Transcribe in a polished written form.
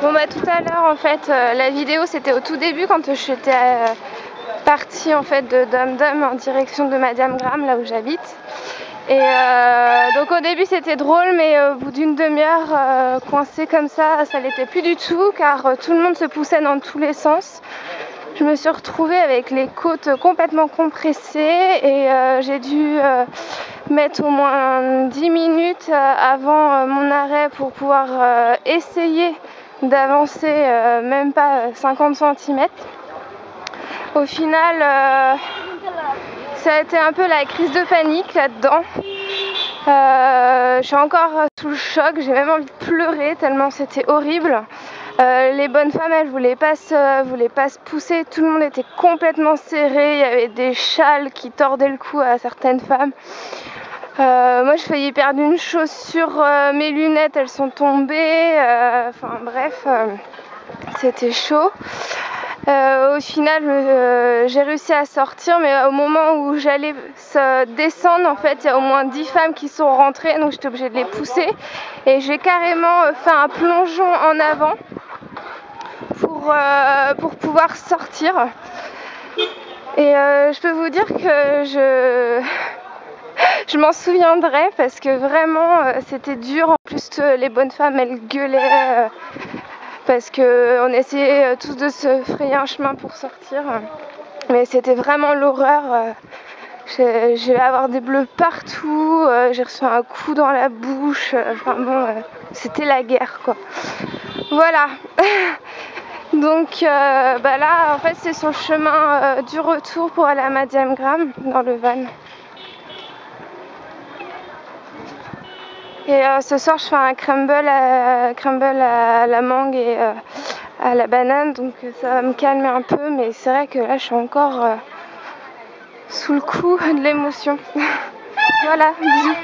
Bon bah tout à l'heure en fait la vidéo c'était au tout début quand j'étais partie en fait de Dum Dum en direction de Madiam Gram, là où j'habite. Et donc au début c'était drôle, mais au bout d'une demi-heure coincée comme ça l'était plus du tout, car tout le monde se poussait dans tous les sens. Je me suis retrouvée avec les côtes complètement compressées et j'ai dû mettre au moins 10 minutes avant mon arrêt pour pouvoir essayer d'avancer même pas 50 cm. Au final, ça a été un peu la crise de panique là-dedans. Je suis encore sous le choc, j'ai même envie de pleurer tellement c'était horrible. Les bonnes femmes, elles voulaient pas se pousser, tout le monde était complètement serré, il y avait des châles qui tordaient le cou à certaines femmes. Moi je failli perdre une chaussure, mes lunettes elles sont tombées, enfin bref, c'était chaud. Au final j'ai réussi à sortir, mais au moment où j'allais descendre en fait il y a au moins 10 femmes qui sont rentrées, donc j'étais obligée de les pousser et j'ai carrément fait un plongeon en avant pour pouvoir sortir. Et je peux vous dire que je m'en souviendrai parce que vraiment c'était dur. En plus les bonnes femmes elles gueulaient parce qu'on essayait tous de se frayer un chemin pour sortir, mais c'était vraiment l'horreur. Je vais avoir des bleus partout, j'ai reçu un coup dans la bouche, enfin bon, c'était la guerre quoi. Voilà. Donc là en fait c'est sur le chemin du retour pour aller à Madiam Gram dans le van. Et ce soir je fais un crumble à la mangue et à la banane, donc ça va me calmer un peu, mais c'est vrai que là je suis encore sous le coup de l'émotion. Voilà, bisous.